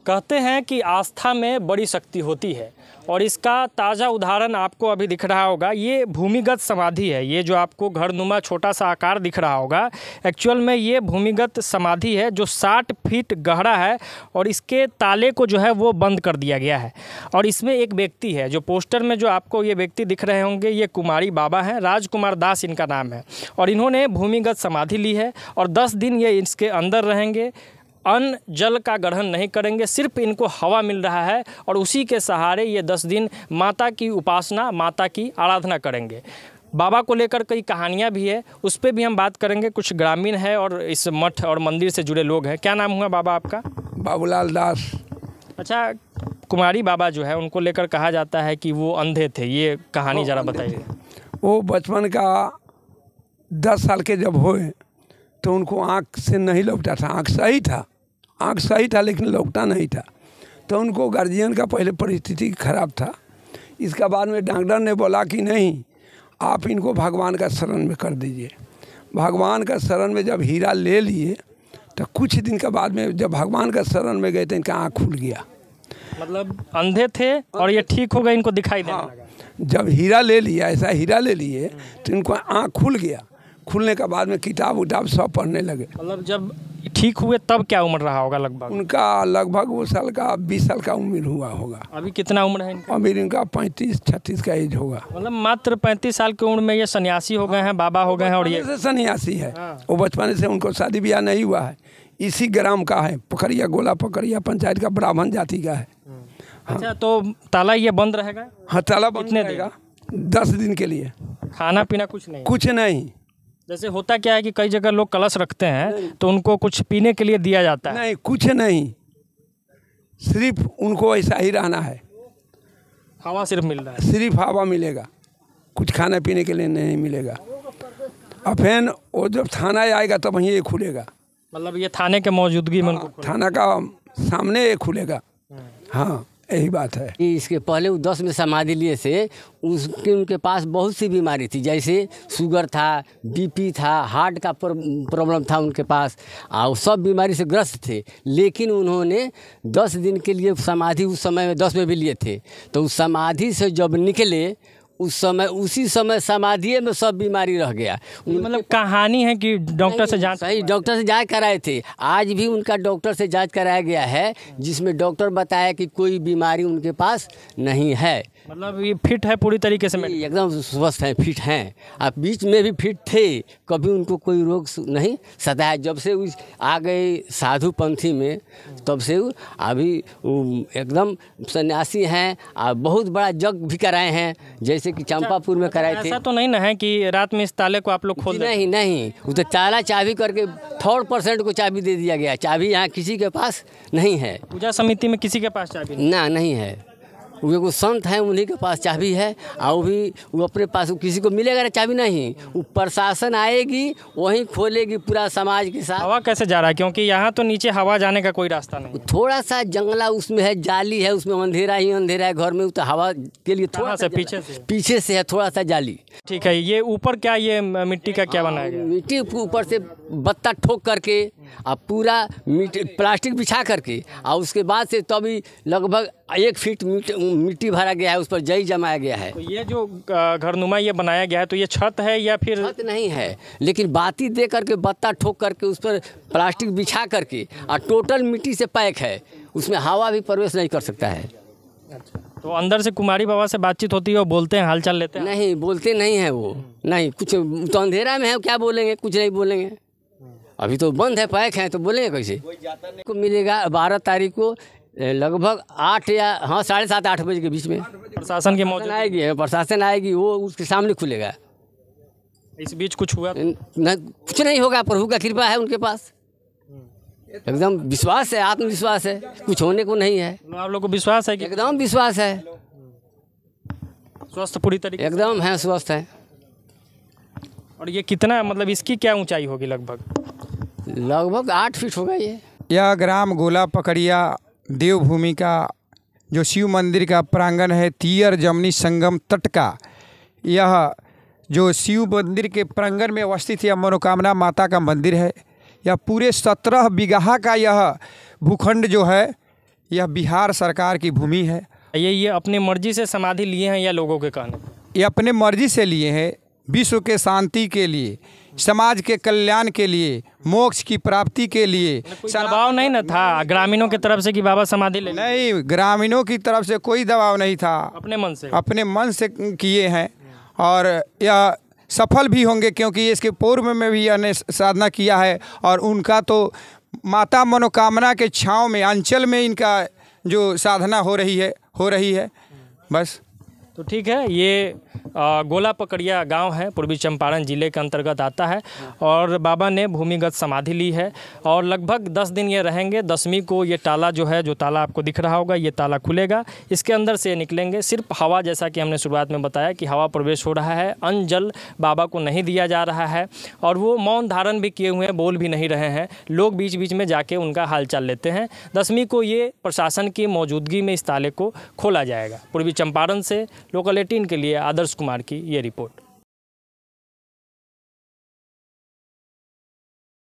कहते हैं कि आस्था में बड़ी शक्ति होती है और इसका ताज़ा उदाहरण आपको अभी दिख रहा होगा। ये भूमिगत समाधि है। ये जो आपको घरनुमा छोटा सा आकार दिख रहा होगा, एक्चुअल में ये भूमिगत समाधि है जो 60 फीट गहरा है और इसके ताले को जो है वो बंद कर दिया गया है। और इसमें एक व्यक्ति है, जो पोस्टर में जो आपको ये व्यक्ति दिख रहे होंगे, ये कुमारी बाबा हैं, राजकुमार दास इनका नाम है। और इन्होंने भूमिगत समाधि ली है और 10 दिन ये इसके अंदर रहेंगे। अन्न जल का ग्रहण नहीं करेंगे, सिर्फ इनको हवा मिल रहा है और उसी के सहारे ये 10 दिन माता की उपासना, माता की आराधना करेंगे। बाबा को लेकर कई कहानियाँ भी है, उस पर भी हम बात करेंगे। कुछ ग्रामीण है और इस मठ और मंदिर से जुड़े लोग हैं। क्या नाम हुआ बाबा आपका? बाबूलाल दास। अच्छा, कुमारी बाबा जो है उनको लेकर कहा जाता है कि वो अंधे थे, ये कहानी ज़रा बताइए। वो बचपन का 10 साल के जब हुए तो उनको आँख से नहीं लौटा था। आँख सही था लेकिन लौटा नहीं था। तो उनको गार्जियन का पहले परिस्थिति खराब था। इसका बाद में डॉक्टर ने बोला कि नहीं, आप इनको भगवान का शरण में कर दीजिए। भगवान का शरण में जब हीरा ले लिए तो कुछ दिन के बाद में जब भगवान का शरण में गए तो इनका आँख खुल गया। मतलब अंधे थे और ये ठीक हो गए, इनको दिखाई देने लगा। जब हीरा ले लिया, ऐसा हीरा ले लिए तो इनको आँख खुल गया। खुलने के बाद में किताब उताब सब पढ़ने लगे। मतलब जब ठीक हुए तब क्या उम्र रहा होगा लगभग? उनका लगभग वो साल का 20 साल का उम्र हुआ होगा। अभी कितना उम्र है इनका? अभी इनका 35-36 का एज होगा। मतलब मात्र 35 साल की उम्र में ये सन्यासी हो गए हैं, बाबा हो गए हैं। और ये सन्यासी है। वो बचपन से उनको शादी ब्याह नहीं हुआ है। इसी ग्राम का है, पकड़िया, गोला पकड़िया पंचायत का, ब्राह्मण जाति का है। अच्छा, तो ताला ये बंद रहेगा? हाँ, ताला बंद रहेगा 10 दिन के लिए। खाना पीना कुछ नहीं? कुछ नहीं। जैसे होता क्या है कि कई जगह लोग कलश रखते हैं तो उनको कुछ पीने के लिए दिया जाता है। नहीं, कुछ नहीं, सिर्फ उनको ऐसा ही रहना है। हवा सिर्फ मिल रहा है? सिर्फ हवा मिलेगा, कुछ खाने पीने के लिए नहीं मिलेगा। और फिर वो जब थाना आएगा तब वहीं ये खुलेगा। मतलब ये थाने के मौजूदगी में उनको थाना का सामने ये खुलेगा। हाँ, यही बात है कि इसके पहले वो 10 में समाधि लिए से उनके पास बहुत सी बीमारी थी, जैसे शुगर था, बीपी था, हार्ट का प्रॉब्लम था उनके पास, और सब बीमारी से ग्रस्त थे। लेकिन उन्होंने 10 दिन के लिए समाधि उस समय में 10 में भी लिए थे। तो उस समाधि से जब निकले उसी समय समाधि में सब बीमारी रह गया। मतलब कहानी है कि डॉक्टर से जांच? सही, डॉक्टर से जांच कराए थे। आज भी उनका डॉक्टर से जांच कराया गया है, जिसमें डॉक्टर बताया कि कोई बीमारी उनके पास नहीं है। मतलब ये फिट है पूरी तरीके से? एकदम स्वस्थ हैं, फिट हैं। आप बीच में भी फिट थे, कभी उनको कोई रोग नहीं सताया। जब से आ गए साधु पंथी में तब से अभी एकदम सन्यासी हैं। और बहुत बड़ा जग भी कराए हैं, जैसे कि चंपापुर में कराए थे। ऐसा तो नहीं ना है कि रात में इस ताले को आप लोग खोल दें? नहीं, वो तो ताला चाबी करके 3% को चाबी दे दिया गया। चाबी यहाँ किसी के पास नहीं है। पूजा समिति में किसी के पास चाबी नहीं है। वो संत हैं, उन्हीं के पास चाबी है। और वो अपने पास किसी को मिलेगा ना चाबी नहीं। वो प्रशासन आएगी, वहीं खोलेगी पूरा समाज के साथ। हवा कैसे जा रहा है? क्योंकि यहाँ तो नीचे हवा जाने का कोई रास्ता नहीं। थोड़ा सा जंगला उसमें है, जाली है, उसमें अंधेरा ही अंधेरा है। घर में तो हवा के लिए थोड़ा सा पीछे से है, थोड़ा सा जाली। ठीक है। ये ऊपर क्या, ये मिट्टी का क्या बनाया गया? मिट्टी ऊपर से बत्ता ठोक करके और पूरा प्लास्टिक बिछा करके, और उसके बाद से तभी लगभग 1 फीट मिट्टी भरा गया है, उस पर जई जमाया गया है। तो ये जो घरनुमा ये बनाया गया है, तो ये छत है या फिर? छत नहीं है, लेकिन बाती दे करके, बत्ता ठोक करके, उस पर प्लास्टिक बिछा करके, और टोटल मिट्टी से पैक है। उसमें हवा भी प्रवेश नहीं कर सकता है। अच्छा, तो अंदर से कुमारी बाबा से बातचीत होती है और बोलते हैं, हालचाल लेते हैं? नहीं, बोलते नहीं हैं वो। नहीं, कुछ तो अंधेरा में है, क्या बोलेंगे? कुछ नहीं बोलेंगे। अभी तो बंद है, पैक है, तो बोलेंगे कैसे? को मिलेगा 12 तारीख को लगभग 8 या 7:30-8 बजे के बीच में। प्रशासन की मौजूदगी आएगी, प्रशासन आएगी, वो उसके सामने खुलेगा। इस बीच कुछ हुआ? कुछ नहीं होगा, प्रभु का कृपा है उनके पास। एकदम विश्वास है, आत्मविश्वास है, कुछ होने को नहीं है। आप लोग को विश्वास है कि? एकदम विश्वास है। स्वस्थ पूरी तरीके? एकदम है, स्वस्थ है। और ये कितना, मतलब इसकी क्या ऊंचाई होगी? लगभग 8 फीट होगा ये। यह ग्राम गोला पकड़िया देवभूमि का जो शिव मंदिर का प्रांगण है, तियर जमनी संगम तट का, यह जो शिव मंदिर के प्रांगण में अवस्थित यह मनोकामना माता का मंदिर है। यह पूरे 17 बीघा का यह भूखंड जो है यह बिहार सरकार की भूमि है। ये अपनी मर्जी से समाधि लिए हैं या लोगों के कहने पे? ये अपने मर्जी से लिए हैं, विश्व के शांति के लिए, समाज के कल्याण के लिए, मोक्ष की प्राप्ति के लिए। कोई दबाव नहीं ना था ग्रामीणों की तरफ से कि बाबा समाधि ले? नहीं, ग्रामीणों की तरफ से कोई दबाव नहीं था, अपने मन से किए हैं और यह सफल भी होंगे, क्योंकि इसके पूर्व में भी यह साधना किया है और उनका तो माता मनोकामना के छाँव में, अंचल में इनका जो साधना हो रही है बस। तो ठीक है, ये गोला पकड़िया गांव है, पूर्वी चंपारण जिले के अंतर्गत आता है और बाबा ने भूमिगत समाधि ली है और लगभग 10 दिन ये रहेंगे। 10वीं को ये ताला जो है, जो ताला आपको दिख रहा होगा, ये ताला खुलेगा, इसके अंदर से निकलेंगे। सिर्फ हवा, जैसा कि हमने शुरुआत में बताया कि हवा प्रवेश हो रहा है, अन्न जल बाबा को नहीं दिया जा रहा है और वो मौन धारण भी किए हुए हैं, बोल भी नहीं रहे हैं। लोग बीच बीच में जाके उनका हालचाल लेते हैं। 10वीं को ये प्रशासन की मौजूदगी में इस ताले को खोला जाएगा। पूर्वी चंपारण से लोकल 18 के लिए आदर्श कुमार की ये रिपोर्ट।